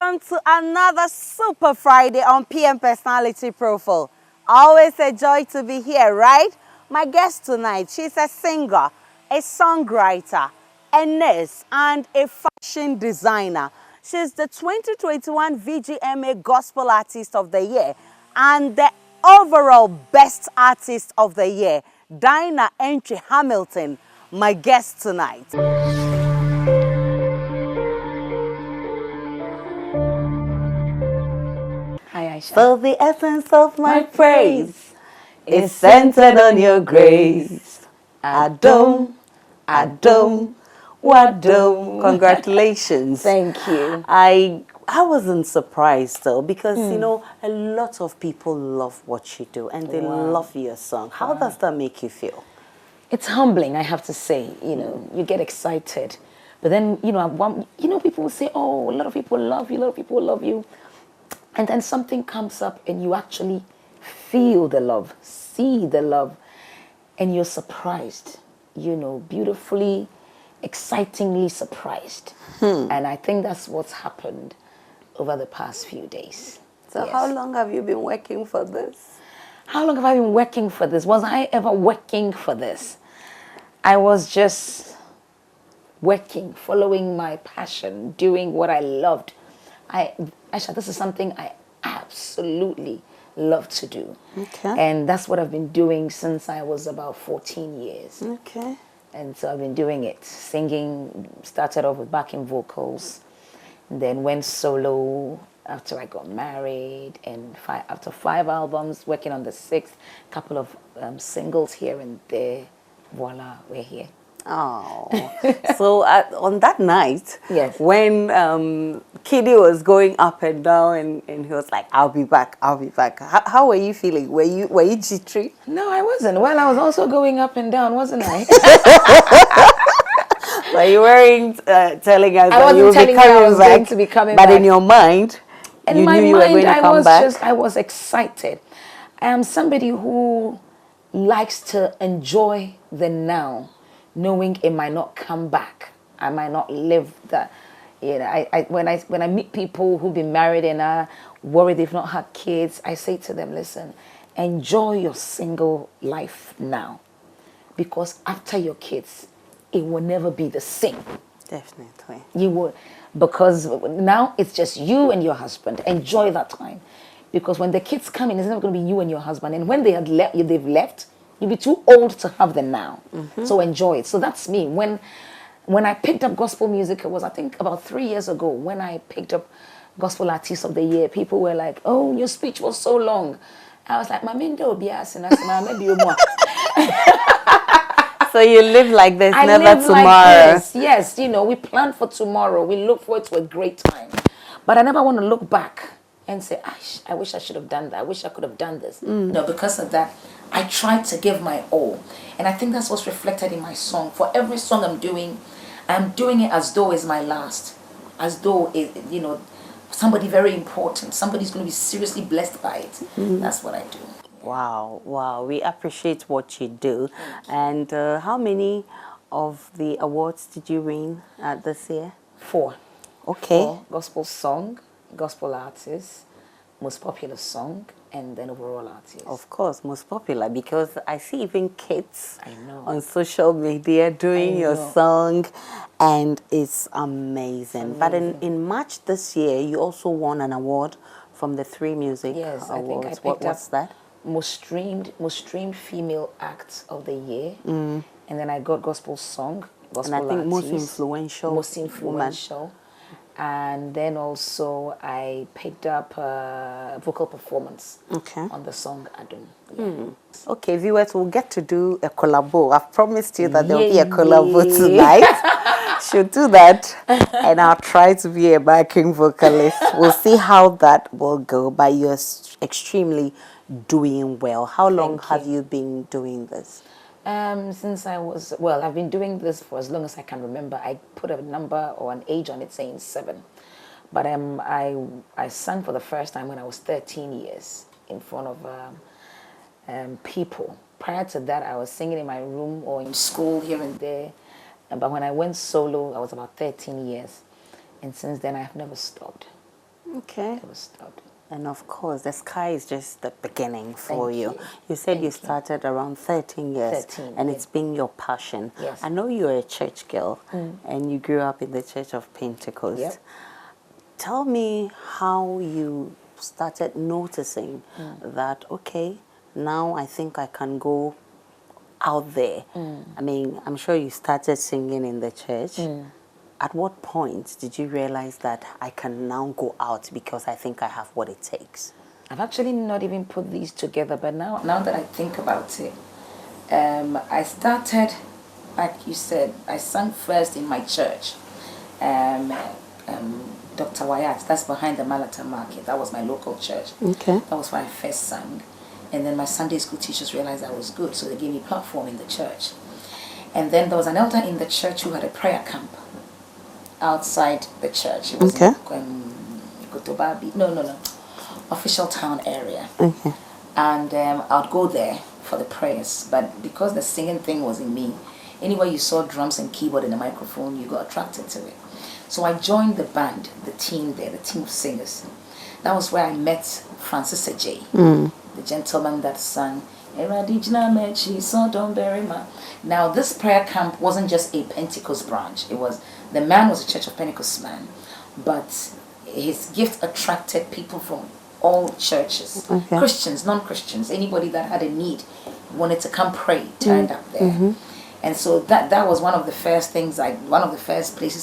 Welcome to another Super Friday on PM Personality Profile. Always a joy to be here, right? My guest tonight, she's a singer, a songwriter, a nurse, and a fashion designer. She's the 2021 VGMA Gospel Artist of the Year and the overall Best Artist of the Year, Dinah Entry Hamilton, my guest tonight. Hi, Aisha. So the essence of my praise is centered on your grace. Adom, Wadom. Congratulations. Thank you. I wasn't surprised though, because you know a lot of people love what you do and they love your song. How does that make you feel? It's humbling, I have to say. You know, you get excited, but then people will say, "Oh, a lot of people love you. A lot of people love you," and then something comes up, and you actually feel the love, see the love, and you're surprised. You know, beautifully, excitingly surprised. And I think that's what's happened over the past few days. So Yes. how long have you been working for this? How long have I been working for this? Was I ever working for this? I was just working, following my passion, doing what I loved. Aisha, this is something I absolutely love to do. Okay. And that's what I've been doing since I was about 14 years. Okay. And so I've been doing it. Singing, started off with backing vocals, and then went solo after I got married, and after 5 albums, working on the 6th, couple of singles here and there, voila, we're here. Oh, so on that night, Yes. when Kiddy was going up and down, and he was like, "I'll be back, I'll be back." How were you feeling? Were you jittery? No, I wasn't. Well, I was also going up and down, wasn't I? But you weren't telling us that you would be telling you I coming was back, going to be coming but back. in your mind, In you my knew you were mind, going to come back. I was excited. I am somebody who likes to enjoy the now, knowing it might not come back. I might not live that. You know, when I meet people who've been married and are worried they've not had kids, I say to them, listen, enjoy your single life now, because after your kids, it will never be the same. Definitely. You would, because now it's just you and your husband. Enjoy that time, because when the kids come in, it's never going to be you and your husband. And when they've left, you'll be too old to have them now. So enjoy it. So that's me. When I picked up gospel music, it was, I think, about 3 years ago when I picked up Gospel Artist of the Year. People were like, "Oh, your speech was so long." I was like, "Mamindo bias and maybe more." So you live like there's I never live tomorrow. like this. Yes, you know, we plan for tomorrow. We look forward to a great time. But I never want to look back and say, I wish I should have done that. I wish I could have done this. No, because of that, I try to give my all. And I think that's what's reflected in my song. For every song I'm doing it as though it's my last. As though, somebody very important. Somebody's going to be seriously blessed by it. That's what I do. Wow. We appreciate what you do. And how many of the awards did you win this year? 4. Okay. 4. Gospel song, gospel artist, most popular song, and then overall artist. Of course, most popular, because I see even kids I know. on social media doing your song, and it's amazing. But in March this year, you also won an award from the 3 Music Yes, Awards. I think I picked What's up that? most streamed female act of the year, and then I got gospel song, gospel And I think most artist, influential. And then also I picked up vocal performance on the song Adom. Yeah. Okay, viewers, we'll get to do a collabo. I've promised you that there will be a collabo tonight. Should do that, and I'll try to be a backing vocalist. We'll see how that will go, but you're extremely doing well. How long have you been doing this? Since I've been doing this for as long as I can remember. I put a number or an age on it saying 7. But I sang for the first time when I was 13 years in front of people. Prior to that, I was singing in my room or in school here and there. But when I went solo, I was about 13 years. And since then, I have never stopped. Okay. It was stopped. And of course, the sky is just the beginning for Thank you. you. You said Thank you you. started around 13 years, 13, and yeah. it's been your passion. Yes. I know you're a church girl, and you grew up in the Church of Pentecost. Yep. Tell me how you started noticing that, okay, now I think I can go out there. I mean, I'm sure you started singing in the church. At what point did you realize that I can now go out because I think I have what it takes? I've actually not even put these together, but now that I think about it, I started, like you said, I sang first in my church. Dr. Wyatt, that's behind the Malata Market. That was my local church. Okay. That was where I first sang. And then my Sunday school teachers realized I was good, so they gave me a platform in the church. And then there was an elder in the church who had a prayer camp outside the church. It was Okay. in Kotobabi. No. Official town area. Okay. And I'd go there for the prayers. But because the singing thing was in me, anywhere you saw drums and keyboard and a microphone, you got attracted to it. So I joined the band, the team there, the team of singers. That was where I met Francis J, the gentleman that sang Now this prayer camp wasn't just a Pentecost branch. The man was a Church of Pentecost man, but his gift attracted people from all churches, Okay. Christians, non-Christians, anybody that had a need, wanted to come pray, turned up there. And so that was one of the first places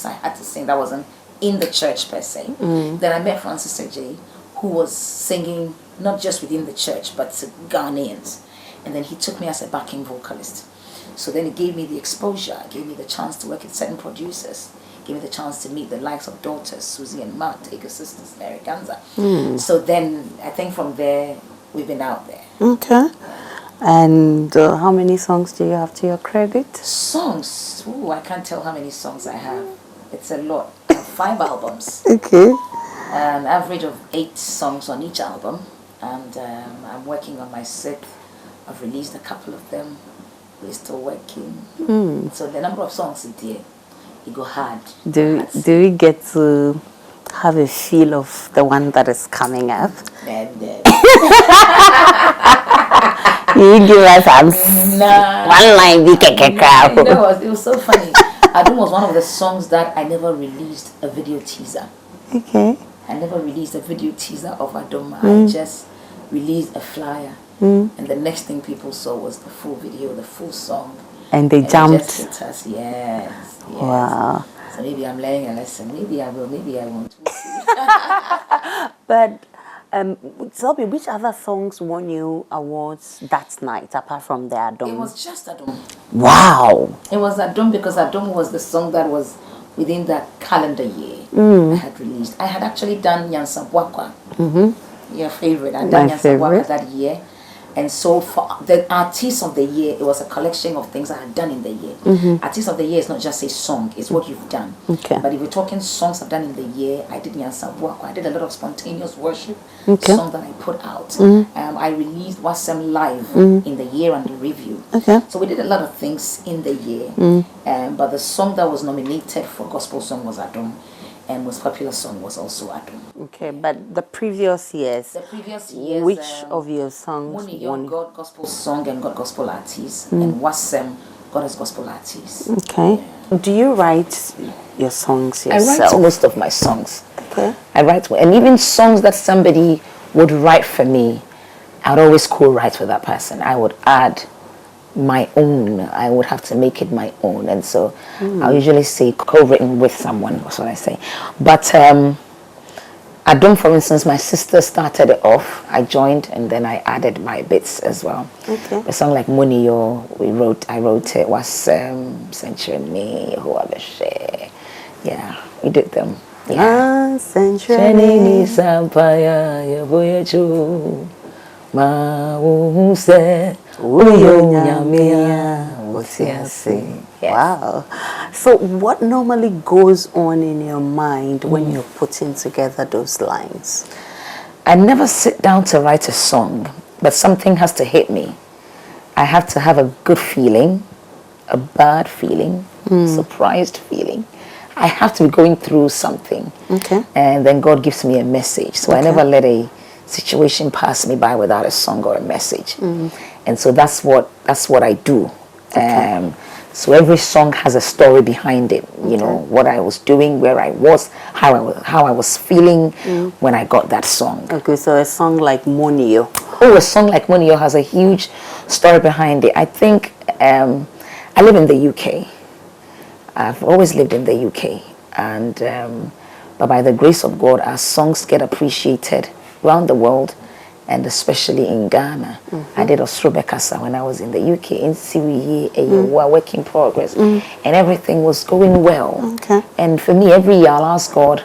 I had to sing that wasn't in the church per se. Then I met Francis J, who was singing not just within the church, but to Ghanaians. And then he took me as a backing vocalist. So then it gave me the exposure, gave me the chance to work with certain producers, gave me the chance to meet the likes of daughters, Susie and Mark, Taker Sisters, Mary Ganza. So then I think from there, we've been out there. Okay. And how many songs do you have to your credit? Songs? Ooh, I can't tell how many songs I have. It's a lot. I have 5 albums. Okay. An average of 8 songs on each album. And I'm working on my 6th. I've released a couple of them. We're still working. So the number of songs is there. It go hard. Do we get to have a feel of the one that is coming up? And, You give us one line, we can it was so funny. Adum was one of the songs that I never released a video teaser. Okay. I never released a video teaser of Adum. I just released a flyer. And the next thing people saw was the full video, the full song. And they It jumped. just hit us. Yes. Wow. So maybe I'm learning a lesson. Maybe I will. Maybe I won't. We'll see. But tell me, which other songs won you awards that night apart from the Adom? It was just Adum. Wow. It was Adum because Adum was the song that was within that calendar year I had released. I had actually done Nyansabwakwa, your favorite. I done Nyansabwakwa that year. And so for the Artiste of the Year, it was a collection of things I had done in the year. Artiste of the Year is not just a song, it's what you've done. Okay. But if we're talking songs I've done in the year, I did Nyansabwakwa. I did a lot of spontaneous worship song that I put out. I released Wasem Live in the year under review. Okay. So we did a lot of things in the year. But the song that was nominated for Gospel Song was Adom. And most popular song was also Adom. Okay, but the previous years, which of your songs Money won? Young God Gospel Song and God Gospel Artist, and Wasem God as Gospel Artist. Okay. Do you write your songs I yourself? write most of my songs. Okay. I write, and even songs that somebody would write for me, I would always co-write with that person. I would add my own. I would have to make it my own, and so I'll usually say co-written with someone. That's what I say. But Adom, for instance, my sister started it off. I joined, and then I added my bits as well. Okay. A song like Money Yo, I wrote it. Was Century Me, Huabeshe. Yeah, we did them. Yeah. Century. Wow. So what normally goes on in your mind when you're putting together those lines? I never sit down to write a song, but something has to hit me. I have to have a good feeling, a bad feeling, surprised feeling, I have to be going through something. Okay. And then God gives me a message. So I never let a situation pass me by without a song or a message. And so that's what I do. Okay. So every song has a story behind it. You know, what I was doing, where I was, how I was feeling when I got that song. Okay, so a song like Monio. Oh, a song like Monio has a huge story behind it. I think I live in the UK. I've always lived in the UK, and but by the grace of God, our songs get appreciated around the world, and especially in Ghana. I did Ostrobekasa when I was in the UK, in Siwi, a work in progress, and everything was going well. Okay. And for me, every year I'll ask God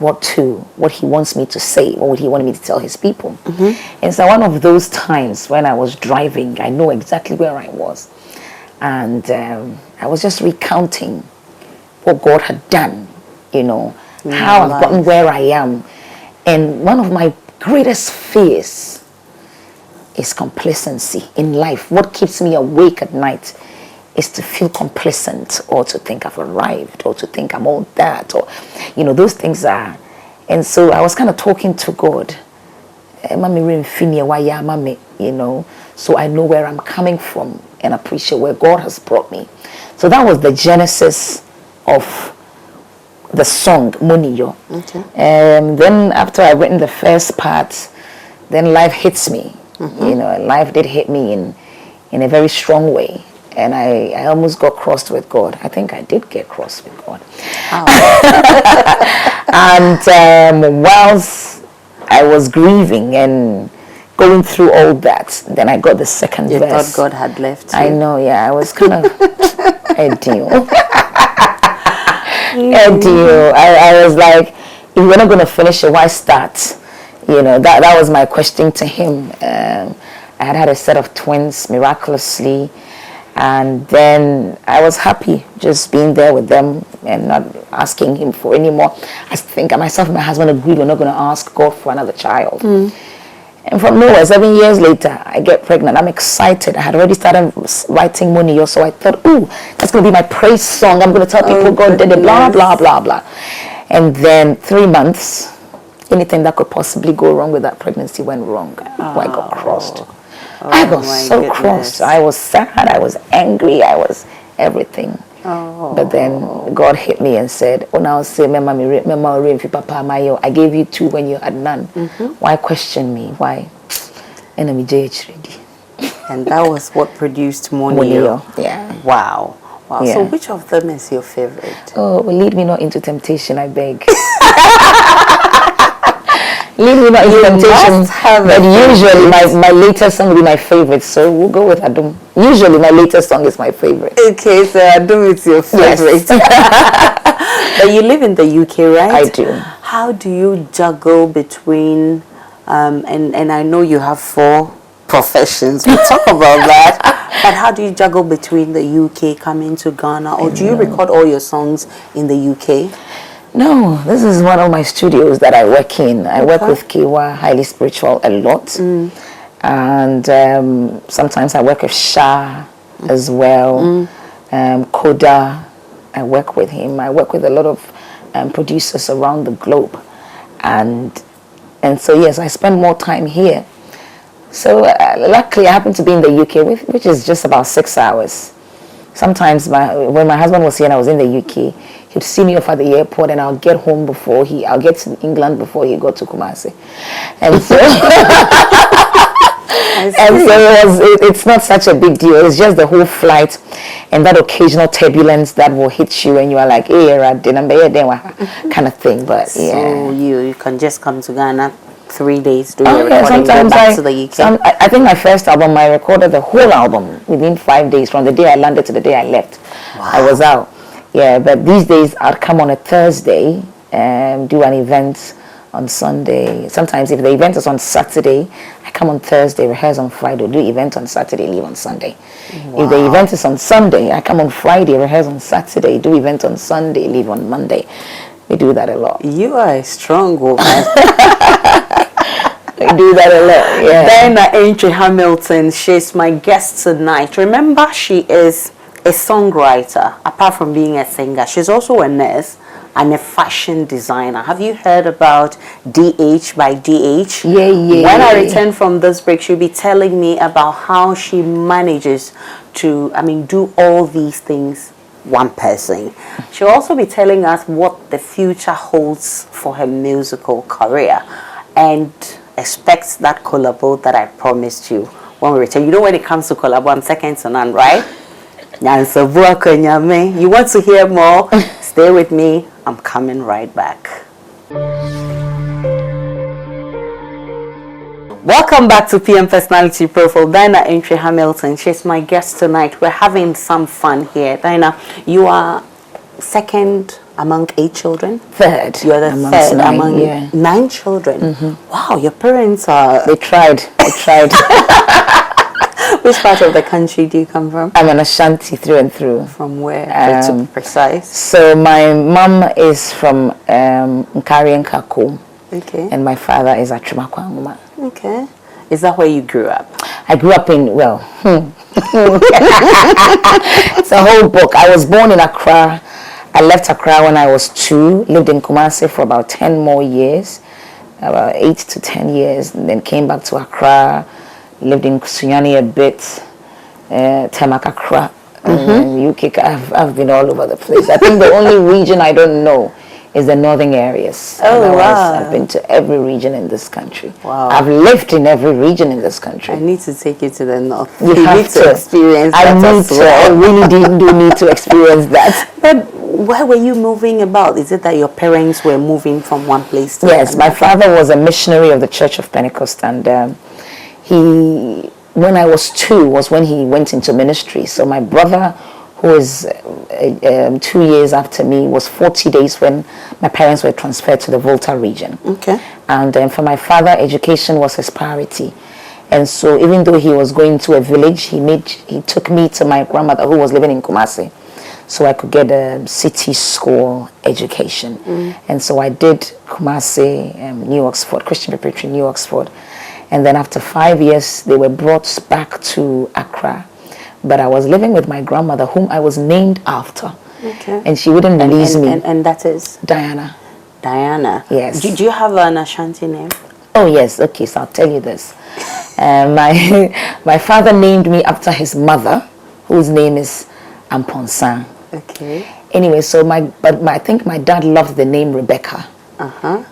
what He wants me to say, or what He wanted me to tell His people. And so one of those times when I was driving, I know exactly where I was. And I was just recounting what God had done, you know, how I've gotten where I am. And one of my greatest fears is complacency in life. What keeps me awake at night is to feel complacent, or to think I've arrived, or to think I'm all that, or, you know, those things are. And so I was kind of talking to God, you know, so I know where I'm coming from and appreciate where God has brought me. So that was the genesis of the song Moniyo. Okay. Then after I've written the first part, then life hits me. You know, life did hit me in a very strong way. And I almost got crossed with God. I think I did get crossed with God. And whilst I was grieving and going through all that, then I got the second verse. You thought God had left you? I know, yeah. I was kind of a deal. A deal. I was like, if we're not going to finish it, why start? You know, that was my question to Him. I had a set of twins miraculously. And then I was happy just being there with them and not asking Him for any more. I think myself and my husband agreed we're not going to ask God for another child. And from nowhere, 7 years later, I get pregnant. I'm excited. I had already started writing Monio, so I thought, ooh, that's going to be my praise song. I'm going to tell people God did it, blah, blah, blah, blah. And then 3 months, anything that could possibly go wrong with that pregnancy went wrong. I got crossed. I got so crossed. I was sad. I was angry. I was everything. But then God hit me and said, "Oh, now say, I gave you 2 when you had none. Why question me? Why?" And that was what produced Monio. Yeah. Wow. Yeah. So which of them is your favorite? Oh, lead me not into temptation, I beg. Lead me not into temptation. But usually my latest song will be my favorite, so we'll go with Adum. Usually my latest song is my favorite. Okay, so Adum is your favorite. Yes. But you live in the UK, right? I do. How do you juggle between, and I know you have 4 professions, we'll talk about that, but how do you juggle between the UK coming to Ghana, or do you record all your songs in the UK? No, this is one of my studios that I work in. I work with Kiwa, Highly Spiritual, a lot. And sometimes I work with Shah as well. Koda, I work with him. I work with a lot of producers around the globe. And so, yes, I spend more time here. So luckily I happen to be in the UK, which is just about 6 hours. Sometimes when my husband was here and I was in the UK, he'd see me off at the airport and I'll get home I'll get to England before he got to Kumasi. And so, it's not such a big deal. It's just the whole flight and that occasional turbulence that will hit you and you are like, hey, kind of thing. But yeah. So you can just come to Ghana 3 days, do your recording, sometimes go back to the UK? I think my first album, I recorded the whole album within 5 days from the day I landed to the day I left. Wow. I was out. Yeah, but these days I'll come on a Thursday and do an event on Sunday. Sometimes if the event is on Saturday, I come on Thursday, rehearse on Friday, do event on Saturday, leave on Sunday. Wow. If the event is on Sunday, I come on Friday, rehearse on Saturday, do event on Sunday, leave on Monday. We do that a lot. You are a strong woman. We do that a lot, yeah. Diana Aintree Hamilton, she's my guest tonight. Remember, she is a songwriter, apart from being a singer. She's also a nurse and a fashion designer. Have you heard about DH by DH? Yeah. When I return from this break, she'll be telling me about how she manages to, do all these things one person. She'll also be telling us what the future holds for her musical career, and expect that collabo that I promised you when we return. You know, when it comes to collabo, I'm second to none, right? You want to hear more? Stay with me. I'm coming right back. Welcome back to PM Personality Profile. Dinah Entry Hamilton, she's my guest tonight. We're having some fun here. Dinah, you are second among 8 children? Third. You're the third among 9 children. Wow, your parents are... They tried. Which part of the country do you come from? I'm an Ashanti through and through. From where, to be precise? So my mom is from Nkari and Kaku. Okay. And my father is Achumakwanguma. Okay. Is that where you grew up? I grew up in, it's a whole book. I was born in Accra. I left Accra when I was 2, lived in Kumasi for about 10 more years, about 8 to 10 years, and then came back to Accra, lived in Sunyani a bit, Temak Accra, and UK. I've been all over the place. I think the only region I don't know is the northern areas. Oh, wow. I've been to every region in this country. Wow. I've lived in every region in this country. I need to take you to the north. You need to experience that as well. I really do need to experience that. But where were you moving about? Is it that your parents were moving from one place to Yes, another? my father was a missionary of the Church of Pentecost, and when I was 2 was when he went into ministry. So my brother, who is 2 years after me, was 40 days when my parents were transferred to the Volta region. Okay. And for my father, education was his priority. And so even though he was going to a village, he took me to my grandmother, who was living in Kumasi, so I could get a city school education. And so I did Kumasi, New Oxford, Christian Preparatory, New Oxford. And then after 5 years, they were brought back to Accra. But I was living with my grandmother, whom I was named after. Okay. And she wouldn't release me. And that is? Diana. Diana. Yes. Do you have an Ashanti name? Oh, yes. Okay, so I'll tell you this. My father named me after his mother, whose name is Amponsan. Okay. Anyway, so I think my dad loved the name Rebecca.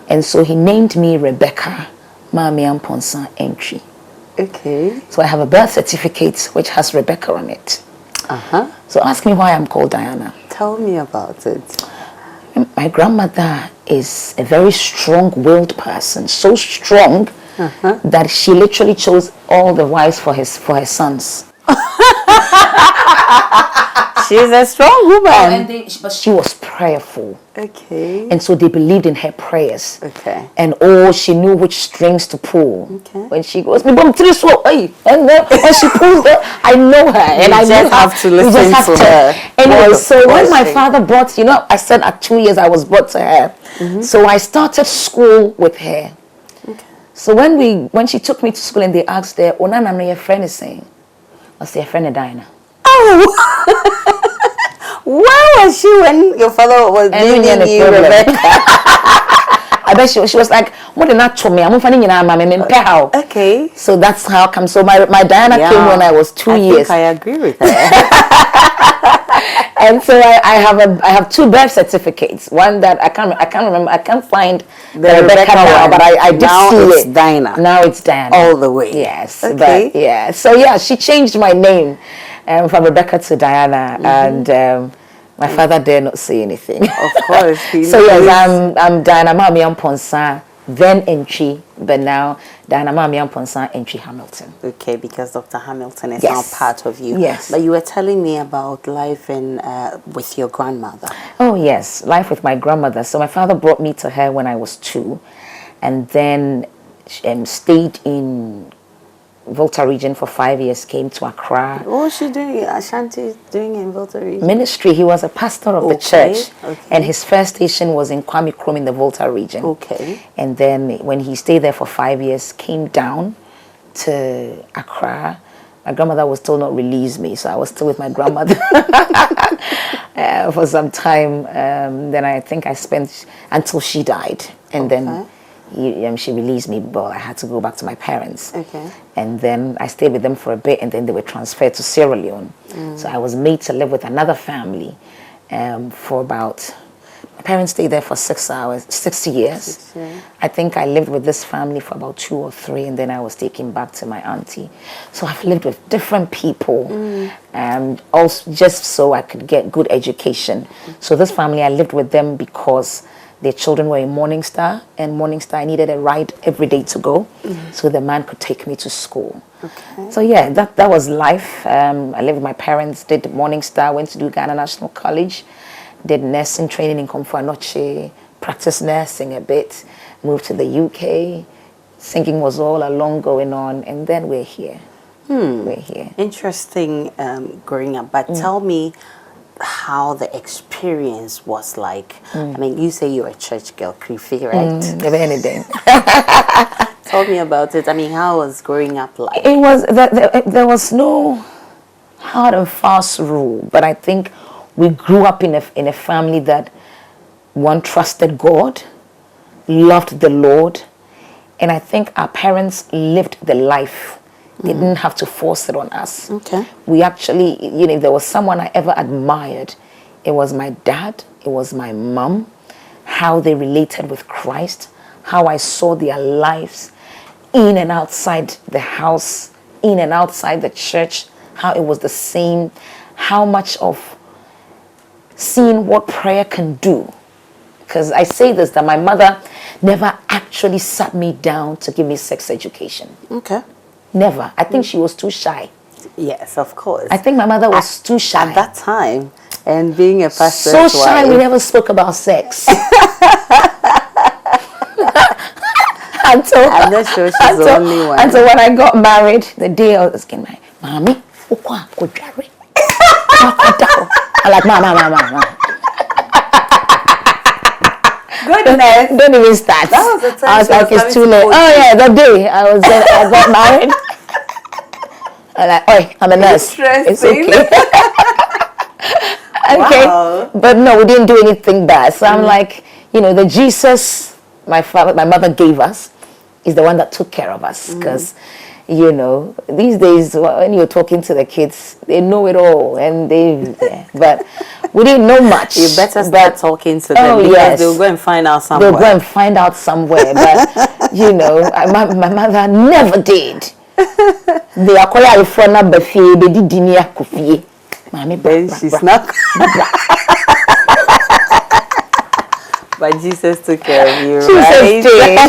And so he named me Rebecca Mami Amponsan Entry. Okay. So I have a birth certificate which has Rebecca on it. So ask me why I'm called Diana. Tell me about it. My grandmother is a very strong-willed person, so strong that she literally chose all the wives for her sons. She's a strong woman. But she was prayerful. Okay. And so they believed in her prayers. Okay. And she knew which strings to pull. Okay. When she goes, and when she pulls them, I know her. And I just have to listen to her. Anyway, so when my father brought, I said at 2 years I was brought to her. So I started school with her. Okay. So when she took me to school and they asked her, Onana, your friend is saying, I say, your friend is Diana. Oh! Where was she when your father was naming you Rebecca? I bet she was like, what did not to me? I'm finding how. Okay. So that's how come. So my Diana came when I was 2 years. I agree with her. And so I have 2 birth certificates. One that I can't remember. I can't find the Rebecca now, but I did now see it's it. Diana. Now it's Diana. All the way. Yes. Okay. But yeah. So yeah, she changed my name from Rebecca to Diana, and my father dare not say anything. Of course. So yes, I'm Diana Mami Amponsa, then Entry, but now Diana Mami Amponsa Entry Hamilton. Okay, because Dr. Hamilton is Yes. now part of you. Yes. But you were telling me about life with your grandmother. Oh yes, life with my grandmother. So my father brought me to her when I was 2, and then stayed in Volta region for 5 years, came to Accra. What was she doing? Ashanti doing in Volta region? Ministry. He was a pastor of the church, and his first station was in Kwame Krom in the Volta region. Okay. And then when he stayed there for 5 years, came down to Accra, My grandmother would still not release me, so I was still with my grandmother for some time. Then I think I spent until she died, and then she released me, but I had to go back to my parents. Okay. And then I stayed with them for a bit, and then they were transferred to Sierra Leone. So I was made to live with another family for about... My parents stayed there for 60 years. 6 years. I think I lived with this family for about 2 or 3, and then I was taken back to my auntie. So I've lived with different people, also just so I could get good education. So this family, I lived with them because their children were in Morning Star, and Morning Star, I needed a ride every day to go, so the man could take me to school. Okay. So yeah, that was life. I lived with my parents, did Morning Star, went to do Ghana National College, did nursing training in Komfo Anokye, practiced nursing a bit, moved to the UK. Singing was all along going on, and then we're here. We're here. Interesting growing up, but tell me how the experience was like. I mean, you say you're a church girl, Krifi, right? Never anything. Tell me about it. I mean, how was growing up like? It was there was no hard and fast rule, but I think we grew up in a family that one trusted God, loved the Lord, and I think our parents lived the life. They didn't have to force it on us. Okay. We actually, if there was someone I ever admired, it was my dad, it was my mom, how they related with Christ, how I saw their lives in and outside the house, in and outside the church, how it was the same, how much of seeing what prayer can do. Because I say this, that my mother never actually sat me down to give me sex education. Okay. Never. I think she was too shy. Yes, of course. I think my mother was too shy. At that time, and being a pastor, So shy, we never spoke about sex. I'm not sure she's the only one. Until when I got married, the day I was getting married, Mommy, I'm like, Mama. Goodness. Don't even start. That was the time I was she like, was it's too coming late. to Oh yeah, that day I got married. I'm like, oi, I'm a nurse. It's okay. Okay. Wow. But no, we didn't do anything bad. So I'm like, the Jesus my mother gave us is the one that took care of us. Because, these days when you're talking to the kids, they know it all, and but we didn't know much. You better start talking to them, because yes, they'll go and find out somewhere. They'll go and find out somewhere. But my mother never did. They are calling for number fee. They did dinia coffee. Then she's not. But Jesus took care of you, right? Jesus did.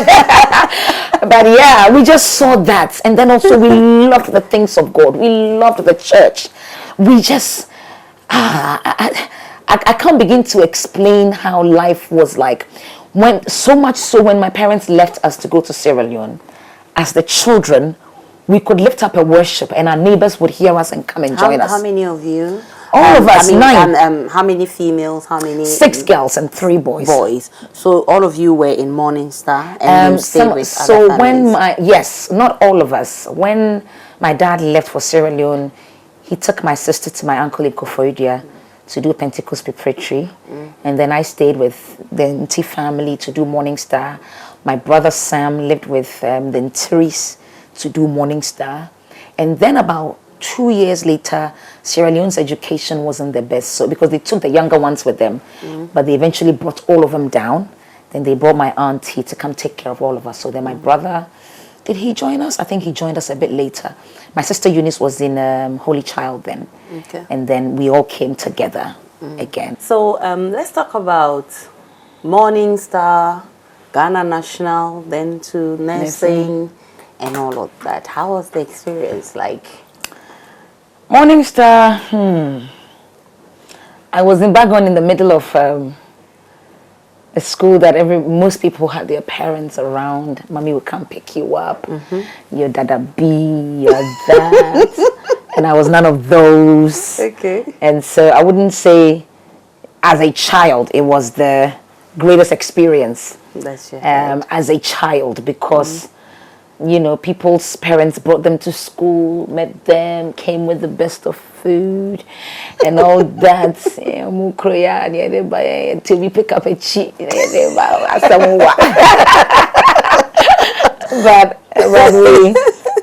But yeah, we just saw that, and then also we loved the things of God. We loved the church. We just, I can't begin to explain how life was like. So much so when my parents left us to go to Sierra Leone, as the children, we could lift up a worship, and our neighbors would hear us and come and join us. How many of you? All of us, 9. How many females? How many? 6 girls and 3 boys. So all of you were in Morning Star, and you stayed with so other families. yes, not all of us. When my dad left for Sierra Leone, he took my sister to my uncle in Koforidua to do Pentecost preparatory, and then I stayed with the Nti family to do Morning Star. My brother Sam lived with the Ntiris to do Morning Star, and then about 2 years later, Sierra Leone's education wasn't the best, so because they took the younger ones with them, but they eventually brought all of them down. Then they brought my auntie to come take care of all of us. So then my brother, did he join us? I think he joined us a bit later. My sister Eunice was in Holy Child then, and then we all came together again. So let's talk about Morning Star, Ghana National, then to nursing, and all of that. How was the experience like? Morning Star, I was in Bagon in the middle of a school that most people had their parents around. Mommy would come pick you up. Your dada B, your that. And I was none of those. Okay. And so I wouldn't say as a child it was the greatest experience. That's your as a child, because You know, people's parents brought them to school, met them, came with the best of food and all that. Until we pick up a cheat. But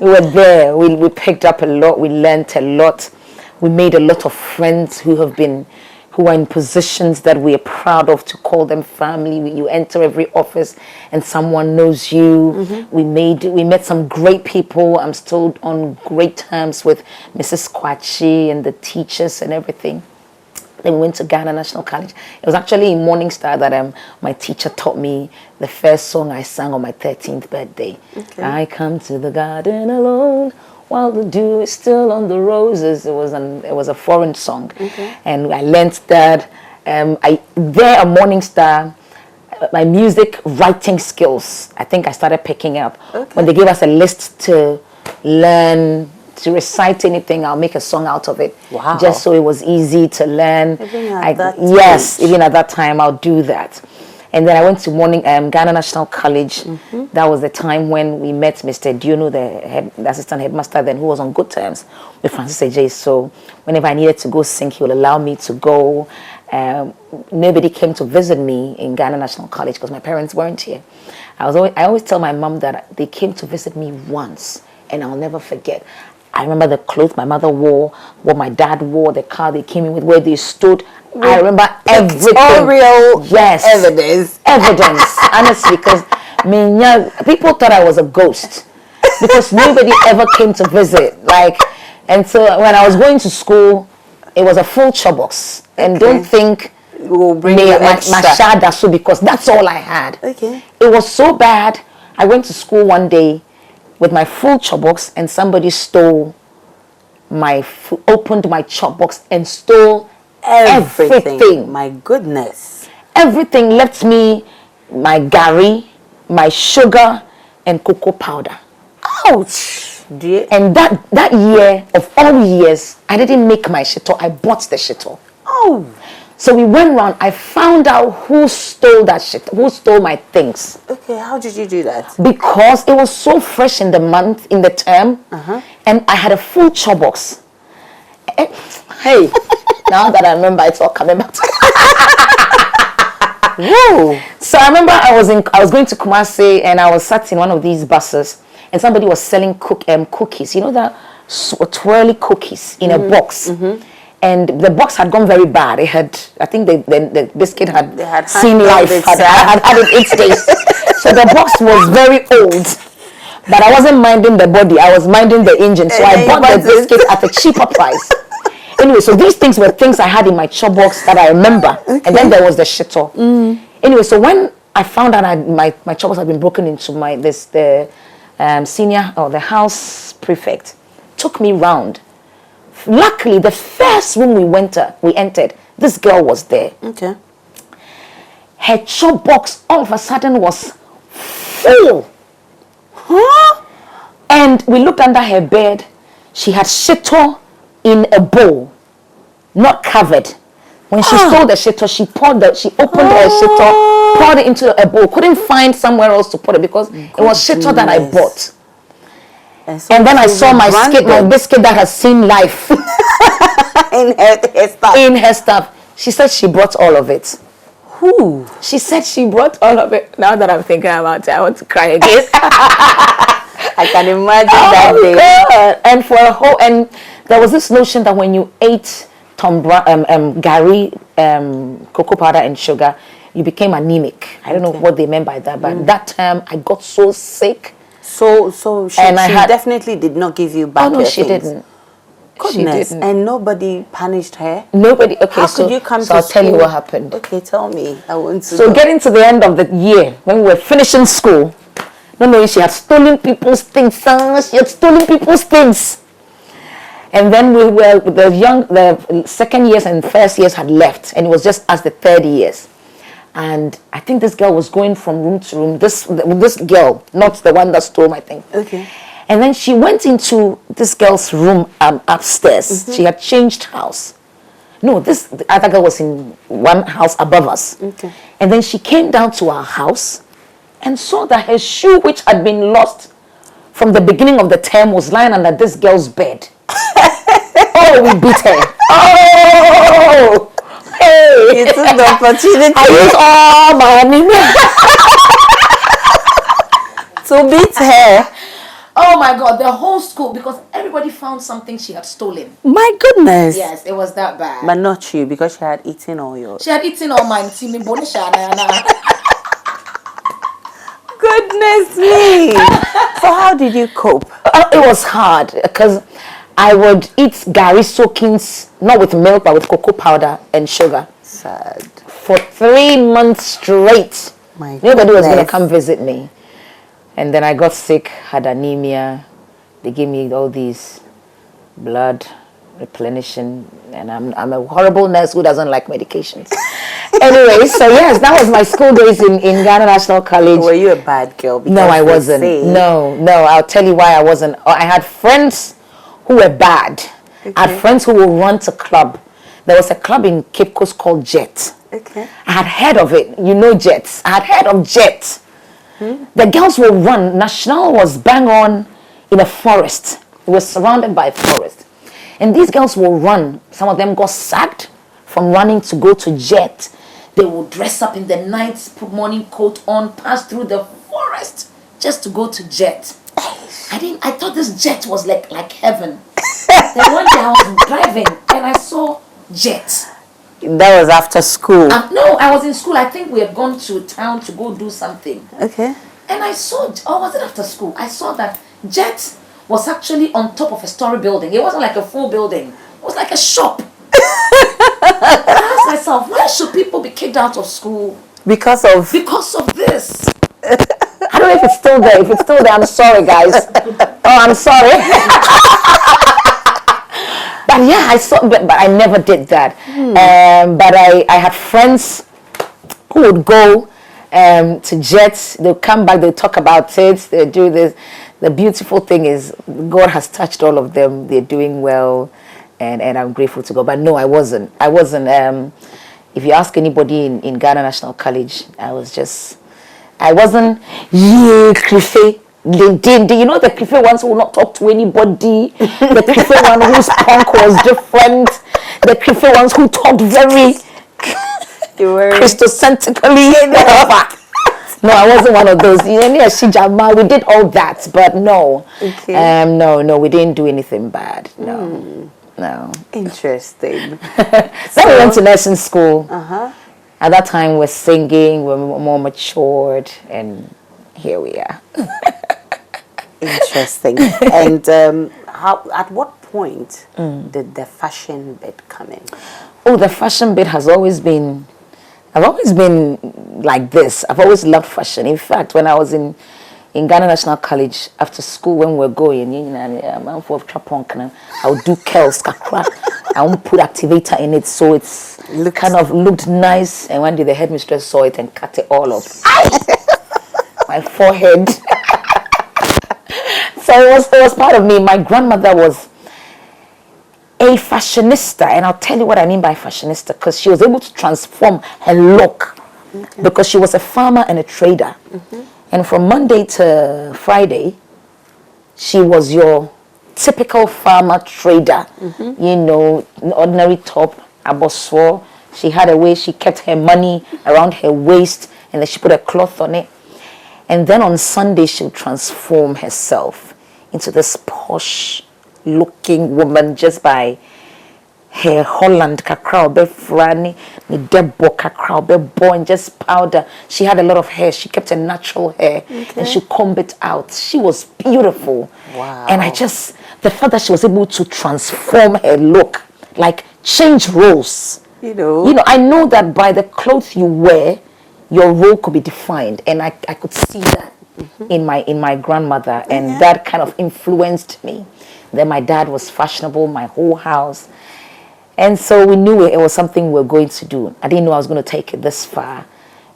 we were there. We picked up a lot. We learned a lot. We made a lot of friends who are in positions that we are proud of to call them family. You enter every office and someone knows you. We met some great people. I'm still on great terms with Mrs. Kwachi and the teachers and everything. Then we went to Ghana National College. It was actually in Morning Star that my teacher taught me the first song I sang on my 13th birthday. Okay. I come to the garden alone while the dew is still on the roses. It was a foreign song. Okay. And I learned that there at Morning Star, my music writing skills, I think I started picking up. Okay. When they gave us a list to learn, to recite anything, I'll make a song out of it. Wow. Just so it was easy to learn. Even at that time, I'll do that. And then I went to Ghana National College. That was the time when we met Mr. Diono, the assistant headmaster then, who was on good terms with Francis Ejay. So whenever I needed to go sing, he would allow me to go. Nobody came to visit me in Ghana National College because my parents weren't here. I always tell my mom that they came to visit me once, and I'll never forget. I remember the clothes my mother wore, what my dad wore, the car they came in with, where they stood. I remember everything. Pictorial evidence. Honestly, because people thought I was a ghost because nobody ever came to visit. And so when I was going to school, it was a full chobox. And don't think we'll bring my shadasu because that's all I had. Okay. It was so bad. I went to school one day with my full chobox and somebody opened my chopbox and stole everything. My goodness. Everything. Left me my gari, my sugar, and cocoa powder. Ouch! And that year, of all years, I didn't make my shito. I bought the shito. Oh! So we went around. I found out who stole that shit, who stole my things. Okay, how did you do that? Because it was so fresh in the term, and I had a full chobox. Hey, now that I remember, it's all coming back to Whoa. So I remember I was going to Kumasi, and I was sat in one of these buses, and somebody was selling cookies. You know that twirly cookies in a box. And the box had gone very bad. I think the biscuit had seen life, had its days. So the box was very old. But I wasn't minding the body, I was minding the engine. So I bought the biscuit at a cheaper price. Anyway, so these things were things I had in my chop box that I remember. Okay. And then there was the shito. Anyway, so when I found out my chop box had been broken into, the senior or the house prefect took me round. Luckily, the first room we entered, this girl was there. Okay. Her chop box all of a sudden was full. Huh? And we looked under her bed. She had shito in a bowl, not covered. When she stole the shito, she opened her shito, poured it into a bowl. Couldn't find somewhere else to put it because it was shito that I bought. And then I saw my biscuit that has seen life in her stuff. She said she brought all of it. Who? She said she brought all of it. Now that I'm thinking about it, I want to cry again. I can imagine that day. God. And there was this notion that when you ate gari, cocoa powder and sugar, you became anemic. I don't know what they meant by that, but that time I got so sick. So she definitely did not give you back. Oh no, she didn't. Goodness. She didn't. And nobody punished her? Nobody. Okay, How could you come to I'll school? Tell you what happened. Okay, tell me. I want to know. Getting to the end of the year, when we were finishing school, she had stolen people's things. She had stolen people's things. And then the second years and first years had left, and it was just us the third years. And I think this girl was going from room to room. This girl, not the one that stole my thing. Okay. And then she went into this girl's room upstairs. She had changed house. No, the other girl was in one house above us. Okay. And then she came down to our house and saw that her shoe, which had been lost from the beginning of the term was lying under this girl's bed. Oh, we beat her. Oh, hey. You took the opportunity. I used all my anemia to beat her. Oh my God, the whole school, because everybody found something she had stolen. My goodness. Yes, it was that bad. But not you, because she had eaten all yours. She had eaten all mine. Goodness me. So how did you cope? It was hard because I would eat gari soakings, not with milk, but with cocoa powder and sugar. Sad. For 3 months straight. Nobody was going to come visit me. And then I got sick, had anemia. They gave me all these blood replenishing, and I'm a horrible nurse who doesn't like medications. Anyway, so yes, that was my school days in Ghana National College. Were you a bad girl? No, I wasn't. No, I'll tell you why I wasn't. I had friends who were bad. Okay. I had friends who would run to club. There was a club in Cape Coast called Jet. Okay. I had heard of it. You know Jet. I had heard of Jet. The girls will run. National was bang on in a forest. It was surrounded by a forest. And these girls will run. Some of them got sacked from running to go to Jet. They will dress up in the night, put morning coat on, pass through the forest just to go to Jet. I thought this Jet was like heaven. Then one day I was driving and I saw Jet. That was after school? No, I was in school. I think we had gone to town to go do something. Okay. And I saw, was it after school? I saw that Jet was actually on top of a story building. It wasn't like a full building. It was like a shop. I asked myself, why should people be kicked out of school? Because of this. I don't know if it's still there. If it's still there, I'm sorry, guys. Oh, I'm sorry. But yeah, I saw, but I never did that. But I had friends who would go to Jets. They'll come back, they'll talk about it, they'll do this. The beautiful thing is God has touched all of them. They're doing well, and I'm grateful to God. But no, I wasn't. If you ask anybody in Ghana National College, I wasn't, Krife. You know the Krife ones who will not talk to anybody, the Krife one whose punk was different, the Krife ones who talked very Christocentrically. No, I wasn't one of those. We did all that, but no. Okay. No, we didn't do anything bad. No. No. Interesting. Then we went to nursing school. At that time, we're singing, we're more matured, and here we are. Interesting. And at what point did the fashion bit come in? Oh, the fashion bit has always been, I've always been like this. I've always loved fashion. In fact, when I was in Ghana National College, after school, when we were going, I would do curls, I won't put activator in it, so it's kind of looked nice. And one day the headmistress saw it and cut it all off. My forehead. So it was part of me. My grandmother was a fashionista, and I'll tell you what I mean by fashionista, because she was able to transform her look, because she was a farmer and a trader. And from Monday to Friday, she was your typical farmer trader. You know, ordinary top, aboswo. She had a way, she kept her money around her waist, and then she put a cloth on it. And then on Sunday, she'll transform herself into this posh looking woman just by her Holland kakra be frani ni debo kakra be born just powder. She had a lot of hair. She kept her natural hair and she combed it out. She was beautiful. Wow. And the fact that she was able to transform her look, like change roles. You know, I know that by the clothes you wear, your role could be defined, and I could see that in my grandmother, and that kind of influenced me. Then my dad was fashionable, my whole house, and so we knew it was something we were going to do. I didn't know I was going to take it this far,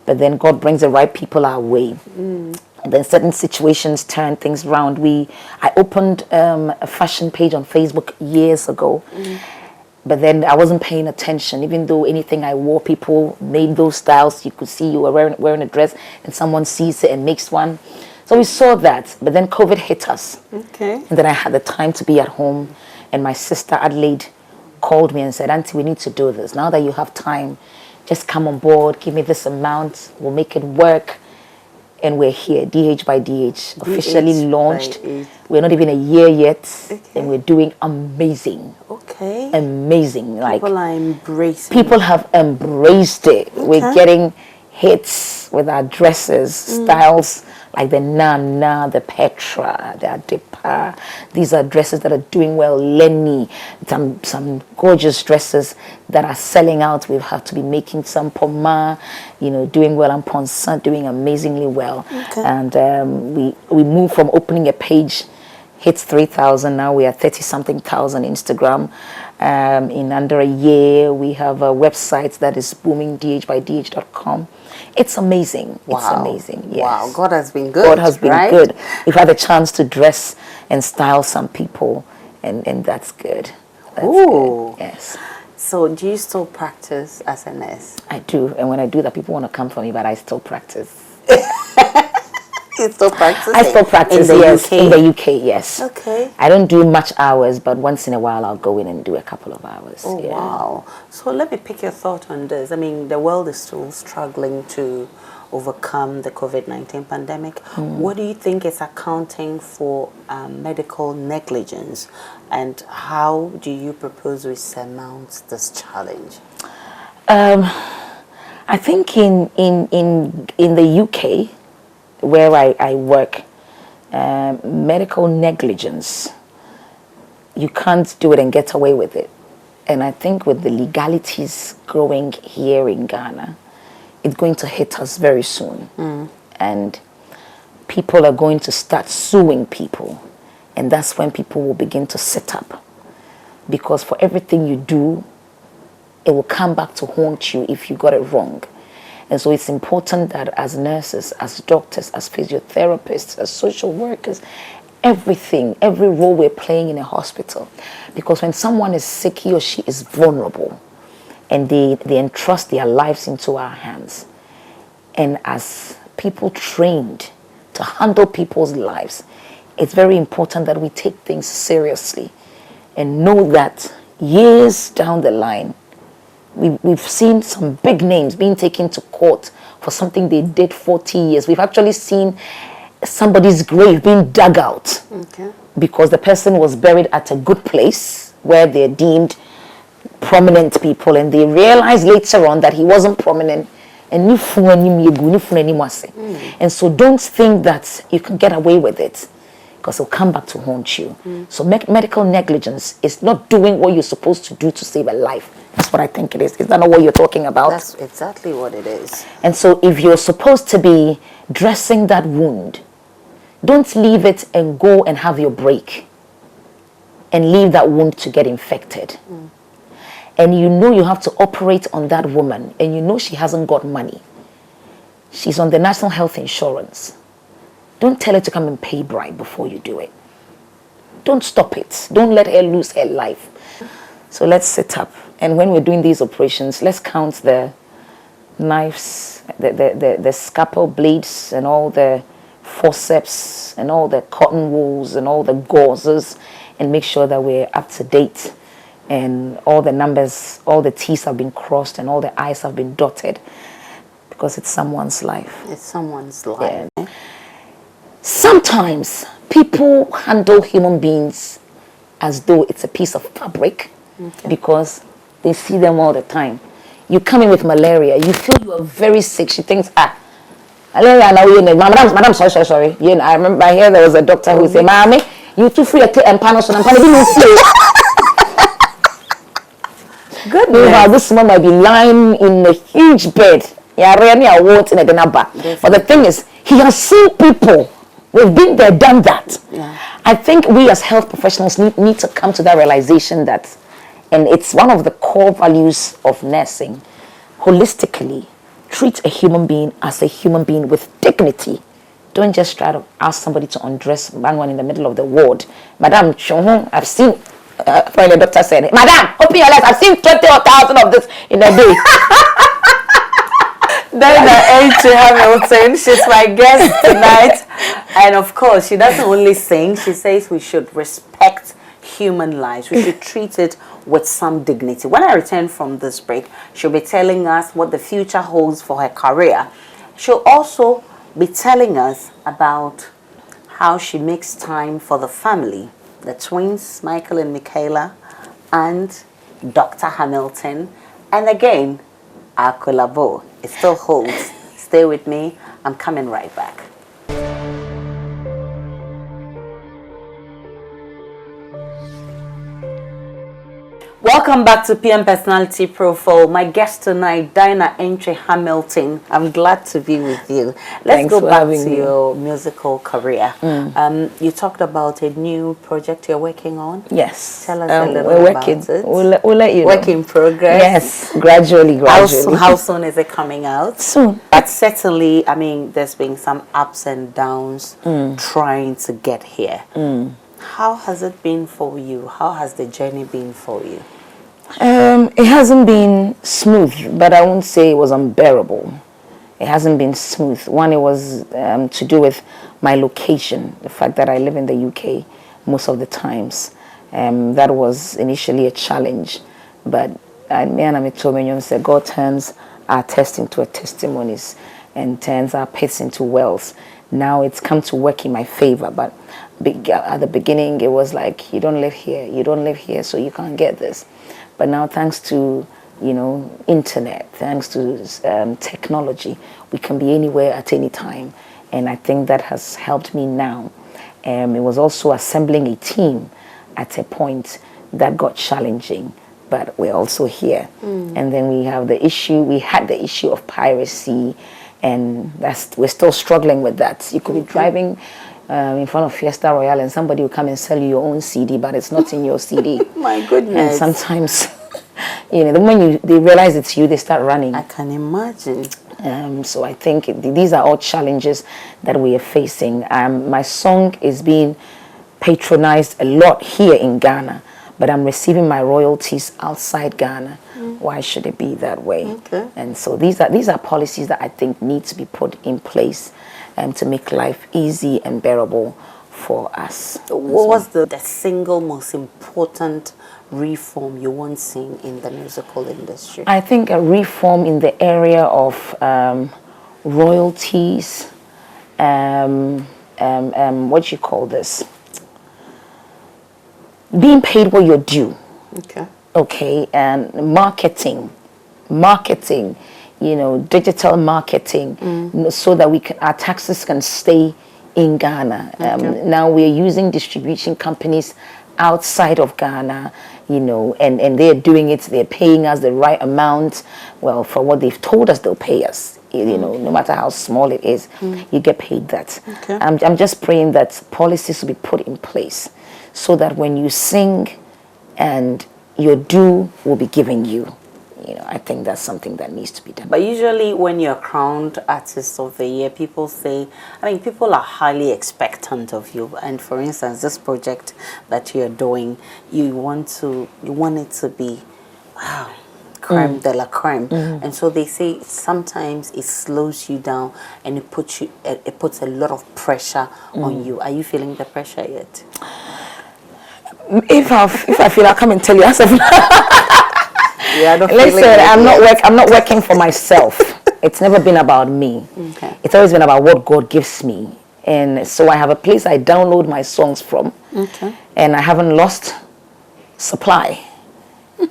but then God brings the right people our way. And then certain situations turn things around. I opened a fashion page on Facebook years ago. But then I wasn't paying attention, even though anything I wore, people made those styles. You could see you were wearing a dress and someone sees it and makes one. So we saw that, but then COVID hit us. Okay. And then I had the time to be at home, and my sister Adelaide called me and said, Auntie, we need to do this. Now that you have time, just come on board, give me this amount, we'll make it work. And we're here, DH by DH, officially launched. We're not even a year yet, and we're doing amazing. Okay. Amazing. Like, people are embracing. People have embraced it. Okay. We're getting hits with our dresses, styles like the Nana, the Petra, the Adepa. These are dresses that are doing well. Lenny, some gorgeous dresses that are selling out. We've had to be making some Poma, doing well, and Ponsa doing amazingly well. Okay. And we moved from opening a page, hits 3,000. Now we are 30-something thousand Instagram. In under a year, we have a website that is booming, dhbydh.com. It's amazing. Wow. It's amazing. Yes. Wow. God has been good. God has been good. We've had a chance to dress and style some people, and that's good. That's good. Yes. So do you still practice as a nurse? I do. And when I do that, people want to come for me, but I still practice. You still practice? I still practice, yes. In the UK, yes. Okay. I don't do much hours, but once in a while I'll go in and do a couple of hours. Oh, yeah. Wow. So let me pick your thought on this. I mean, the world is still struggling to overcome the COVID-19 pandemic. What do you think is accounting for medical negligence, and how do you propose we surmount this challenge? I think in the UK, where I work, medical negligence, you can't do it and get away with it. And I think with the legalities growing here in Ghana, it's going to hit us very soon. And people are going to start suing people. And that's when people will begin to sit up. Because for everything you do, it will come back to haunt you if you got it wrong. And so it's important that as nurses, as doctors, as physiotherapists, as social workers, everything, every role we're playing in a hospital. Because when someone is sick, he or she is vulnerable. And they entrust their lives into our hands. And as people trained to handle people's lives, it's very important that we take things seriously and know that years down the line, we've seen some big names being taken to court for something they did 40 years. We've actually seen somebody's grave being dug out because the person was buried at a good place where they're deemed prominent people, and they realized later on that he wasn't prominent. And so don't think that you can get away with it, because it'll come back to haunt you. So medical negligence is not doing what you're supposed to do to save a life. That's what I think it is. Is that not what you're talking about? That's exactly what it is. And so if you're supposed to be dressing that wound, don't leave it and go and have your break and leave that wound to get infected. And you know you have to operate on that woman, and you know she hasn't got money. She's on the National Health Insurance. Don't tell her to come and pay bribe before you do it. Don't stop it. Don't let her lose her life. So let's sit up. And when we're doing these operations, let's count the knives, the scalpel blades, and all the forceps, and all the cotton wools, and all the gauzes, and make sure that we're up to date. And all the numbers, all the T's have been crossed, and all the I's have been dotted, because it's someone's life. It's someone's life. Yeah. Sometimes people handle human beings as though it's a piece of fabric, because they see them all the time. You come in with malaria, you feel you are very sick. She thinks, malaria now, madam, sorry. You know, I remember I hear there was a doctor who said, "Mommy, you too free to empanadas and Goodness. This woman might be lying in a huge bed. But the thing is, he has seen people. We've been there, done that. Yeah. I think we as health professionals need to come to that realization that, and it's one of the core values of nursing, holistically, treat a human being as a human being with dignity. Don't just try to ask somebody to undress one in the middle of the ward. Madam, I've seen... the doctor said, "Madam, open your legs. I've seen 20,000 of this in a day." Then Hamilton, she's my guest tonight. And of course, she doesn't only sing, she says we should respect human lives. We should treat it with some dignity. When I return from this break, she'll be telling us what the future holds for her career. She'll also be telling us about how she makes time for the family, the twins, Michael and Michaela, and Dr. Hamilton. And again, our collabo. It still holds. Stay with me. I'm coming right back. Welcome back to PM Personality Profile. My guest tonight, Diana Entry Hamilton. I'm glad to be with you. Let's go back to your musical career. You talked about a new project you're working on. Yes. Tell us a little about it. We'll let you know. Work in progress. Yes, gradually. How soon is it coming out? Soon. But certainly, I mean, there's been some ups and downs trying to get here. How has it been for you? How has the journey been for you? It hasn't been smooth, but I won't say it was unbearable. It hasn't been smooth. One, it was to do with my location, the fact that I live in the UK most of the times. That was initially a challenge, but me and Amitomenyon said God turns our tests into testimonies and turns our pits into wells. Now it's come to work in my favor, but at the beginning it was like, you don't live here, so you can't get this. But now, thanks to internet, thanks to technology, we can be anywhere at any time, and I think that has helped me now. It was also assembling a team at a point that got challenging, but we're also here. And then we had the issue of piracy, and we're still struggling with that. You could be driving in front of Fiesta Royale and somebody will come and sell you your own CD, but it's not in your CD. My goodness. And sometimes, the moment they realize it's you, they start running. I can imagine. So I think these are all challenges that we are facing. My song is being patronized a lot here in Ghana, but I'm receiving my royalties outside Ghana. Why should it be that way? Okay. And so these are policies that I think need to be put in place to make life easy and bearable for us. What was the single most important reform you want seen in the musical industry? I think a reform in the area of royalties, what you call this? Being paid what you're due. Okay. Okay, and marketing, digital marketing, so that our taxes can stay in Ghana. Now we're using distribution companies outside of Ghana, and they're doing it, they're paying us the right amount, well, for what they've told us they'll pay us. No matter how small it is, you get paid that. Okay. I'm just praying that policies will be put in place so that when you sing and your due will be given you. I think that's something that needs to be done. But usually when you're crowned Artist of the Year, people are highly expectant of you. And for instance, this project that you're doing, you want it to be, wow, creme de la creme. And so they say sometimes it slows you down and it puts a lot of pressure on you. Are you feeling the pressure yet? If I feel, I'll come and tell you as of now. Listen, I'm not working for myself. It's never been about me. Okay. It's always been about what God gives me. And so I have a place I download my songs from. Okay. And I haven't lost supply.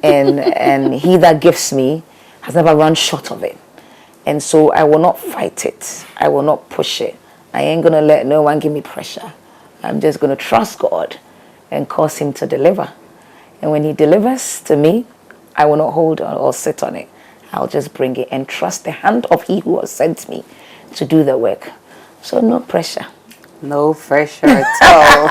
and he that gives me has never run short of it. And so I will not fight it. I will not push it. I ain't going to let no one give me pressure. I'm just going to trust God and cause him to deliver. And when he delivers to me, I will not hold on or sit on it. I'll just bring it and trust the hand of he who has sent me to do the work. So no pressure. No pressure at all.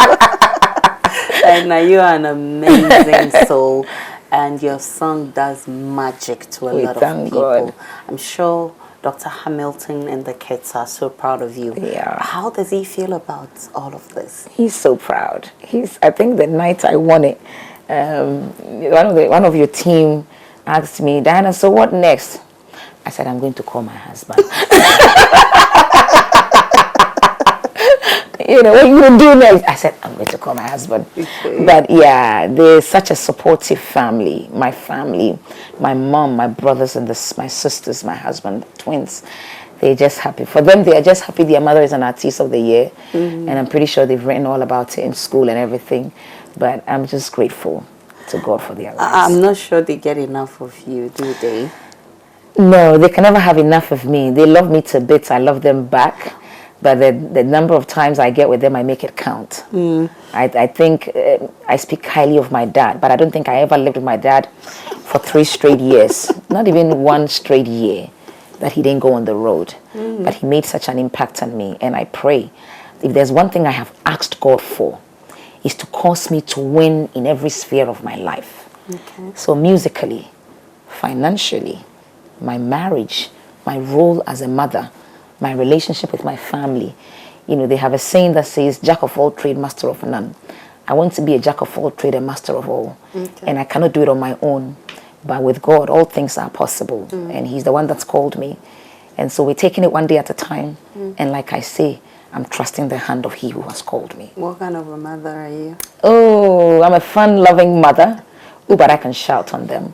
And you are an amazing soul, and your song does magic to a lot of people. God. I'm sure Dr. Hamilton and the kids are so proud of you. Yeah. How does he feel about all of this? He's so proud. I think the night I won it, one of your team asked me, Diana, so what next? I said, I'm going to call my husband. what are you going to do next? I said, I'm going to call my husband. Okay. But yeah, they're such a supportive family. My family, my mom, my brothers, and my sisters, my husband, twins. They're just happy. For them, they are just happy their mother is an Artiste of the Year. And I'm pretty sure they've written all about it in school and everything. But I'm just grateful to God for their lives. I'm not sure they get enough of you, do they? No, they can never have enough of me. They love me to bits. I love them back. But the number of times I get with them, I make it count. I think I speak highly of my dad, but I don't think I ever lived with my dad for 3 straight years. Not even 1 straight year that he didn't go on the road. But he made such an impact on me. And I pray, if there's one thing I have asked God for, is to cause me to win in every sphere of my life. Okay. So musically, financially, my marriage, my role as a mother, my relationship with my family. They have a saying that says, jack of all trade, master of none. I want to be a jack of all trade and master of all. Okay. And I cannot do it on my own. But with God, all things are possible. And he's the one that's called me. And so we're taking it one day at a time. And like I say, I'm trusting the hand of he who has called me. What kind of a mother are you? Oh, I'm a fun-loving mother. Oh, but I can shout on them.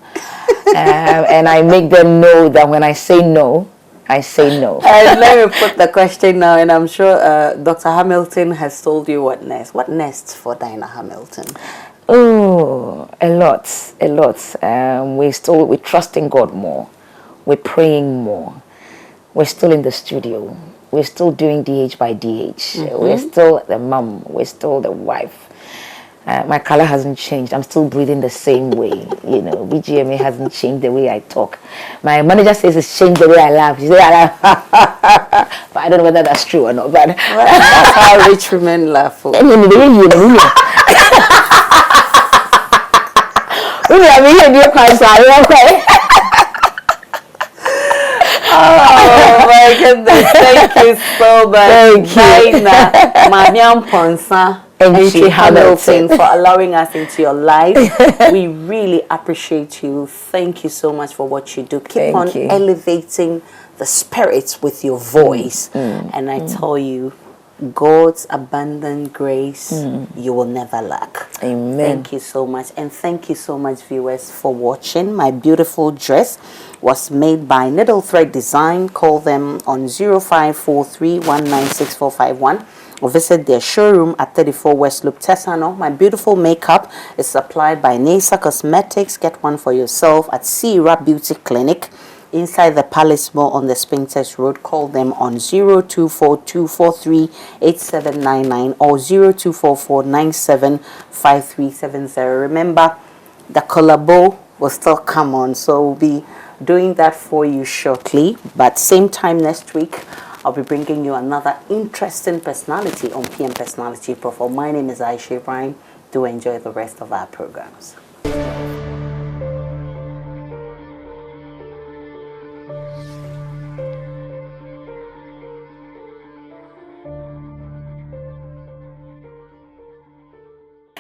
And I make them know that when I say no, I say no. Let me put the question now, and I'm sure Dr. Hamilton has told you what next. What next for Dinah Hamilton? Oh, a lot. We're trusting God more. We're praying more. We're still in the studio. We're still doing DH by DH. We're still the mom. We're still the wife. My color hasn't changed. I'm still breathing the same way. BGMA hasn't changed the way I talk. My manager says it's changed the way I laugh. She says I laugh. But I don't know whether that's true or not. But that's how rich women laugh. Oh my goodness, thank you so much. Thank you. Mamiam Ponsa and Hamilton for allowing us into your life. We really appreciate you. Thank you so much for what you do. Keep on elevating the spirits with your voice. And I tell you, God's abundant grace, you will never lack. Amen. Thank you so much. And thank you so much, viewers, for watching. My beautiful dress was made by Needle Thread Design. Call them on 0543196451 or visit their showroom at 34 West Loop, Tesano. My beautiful makeup is supplied by Nasa Cosmetics. Get one for yourself at Sierra Beauty Clinic inside the Palace Mall on the Spintex Road. Call them on 0242438799 or 0244975370. Remember, the collabo will still come on, so we'll be doing that for you shortly. But same time next week, I'll be bringing you another interesting personality on PM Personality Profile. My name is Aisha Ibrahim. Do enjoy the rest of our programs.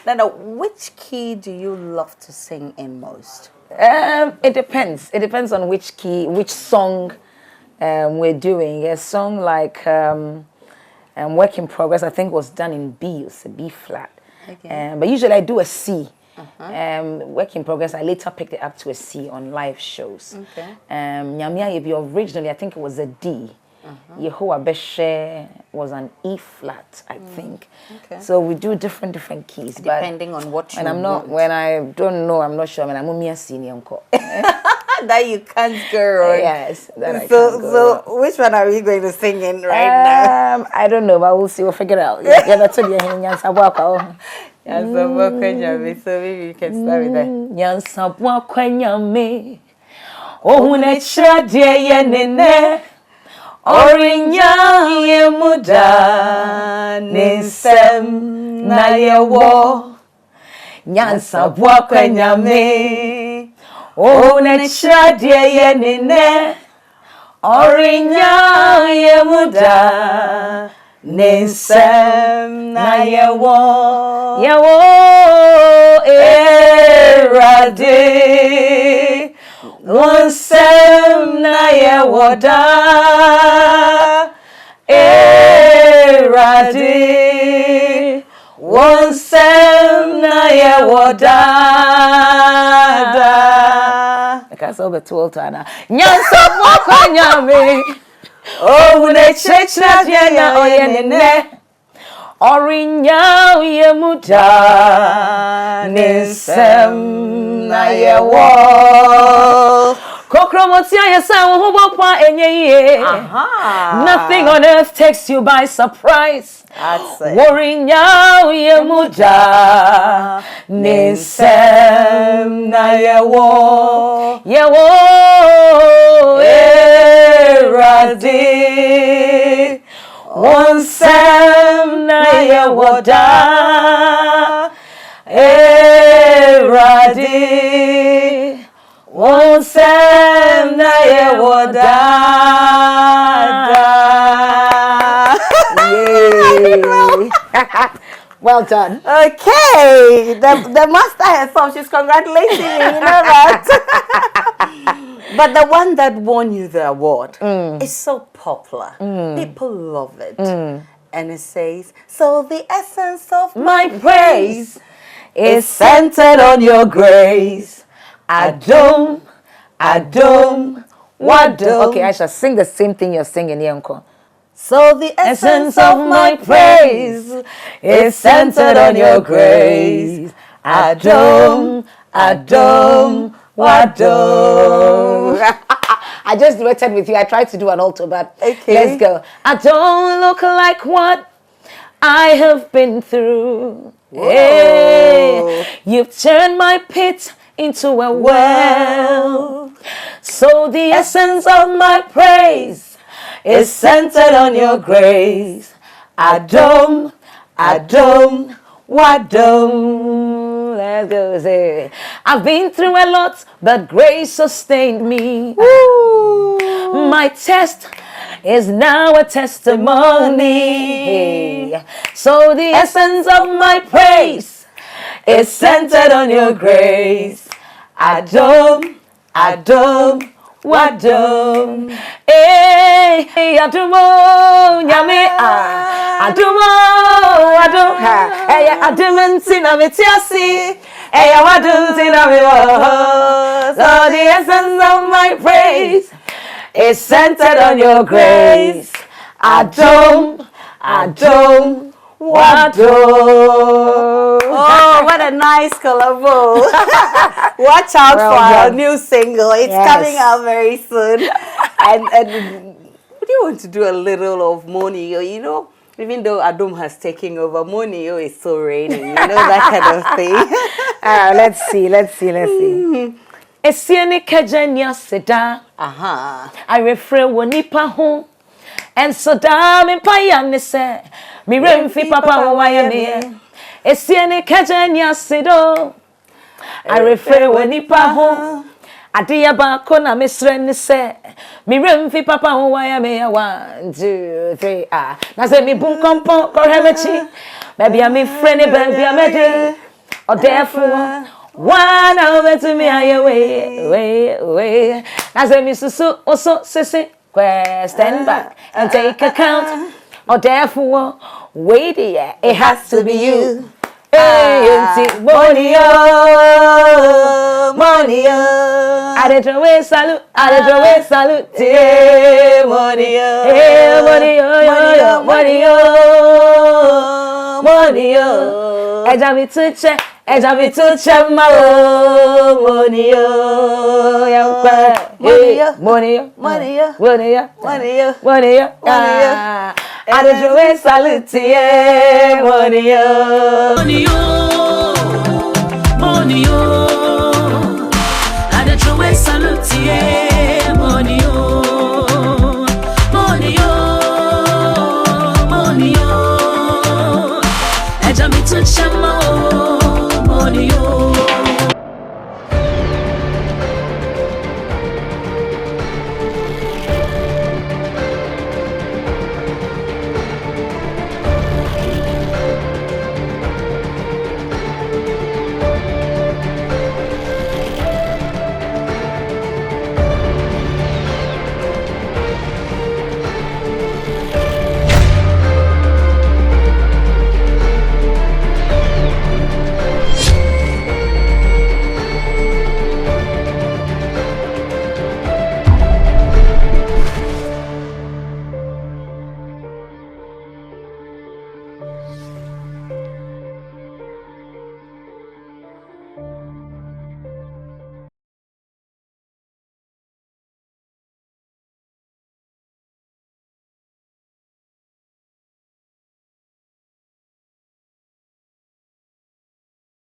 Now, which key do you love to sing in most? It depends. It depends on which key, which song we're doing. A song like Work in Progress, I think, was done in B. It's a B flat. Okay. But usually I do a C. Work in Progress, I later picked it up to a C on live shows. Okay. Nyamia Yebi, originally, I think it was a D. Yehowa Beshe was an E flat, I think. Okay. So we do different keys, depending on what you want. When I don't know, I'm not sure. I mean, I'm a senior uncle. That you can't go wrong. Yes. So which one are we going to sing in right now? I don't know, but we'll see. We'll figure it out. Yeah, that's what you're hearing. So maybe you can start with that. Nyansabwa kwenyame ohune chadye nene orinya yemuda nisem na yewo nyansabwa kwenyame ohune chadye nene orinya yemuda nisem na yewo erade wansem na yewoda erade Wonsem na ye wodada. Because over to Altana. Nyansa mwakwa nyame. Oh, une chechna diena oyenene. Orinya ye muda. Nisem na ye wo. Kokromotia yesa wohobopwa enye. Nothing on earth takes you by surprise. That's it. Worinya ye muda. Nisem na ye wo. Ye wo. Eradi. Wonsem na ye woda. Eradi. Wonsem na ye wodada. Yay. Well done. Okay, the master herself, she's congratulating me, you know that. But the one that won you the award is so popular. People love it. And it says, so the essence of my praise is centered on your grace. Adom, wadom. Okay, I shall sing the same thing you're singing here, Uncle. So the essence of my praise is centered on your grace. Adom, wadom. I just duetted with you. I tried to do an alto, but okay. Let's go. I don't look like what I have been through. Hey, you've turned my pit into a well. So the essence of my praise is centered on your grace. Adom, wadom. Let's go. Say, I've been through a lot, but grace sustained me. Woo. My test is now a testimony. So the essence of my praise is centered on your grace. Adom, wadom. Hey, adumo, nyame, adumo, wadom. Hey, adumen tina metiasi. Hey, wadom tina mewo. So the essence of my praise is centered on your grace. Adom, wadom. Oh, what a nice collabo. Watch out for our new single. It's coming out very soon. And would you want to do a little of Monio? You know, even though Adom has taken over, Monio is so rainy. You know, that kind of thing. Let's see. Esiene kejenya seda. I refer wonipa ho. And so da me payane se. Mi remfi papa ho wayame. Esiene kejenya sedo. I refer wonipa ho. Adia ba kona mesrene se. Mi remfi papa ho wayame. 1, 2, 3 Na se mi bun kompo koremechi. Baby I'm friend baby I'm ready. Or therefore one over to me way. Na se mi susu also sese. Stand back and take account. Or therefore wait yeah, it has to be you. Hey, Monio. Adetrowe salute, yeah, Monio. Hey, Monio. Eja mi tuche, ma Monio. Monio. Adetrowe salute, yeah, Monio. Monio. Adetrowe salute, yeah, Monio. Eja mi tuche ma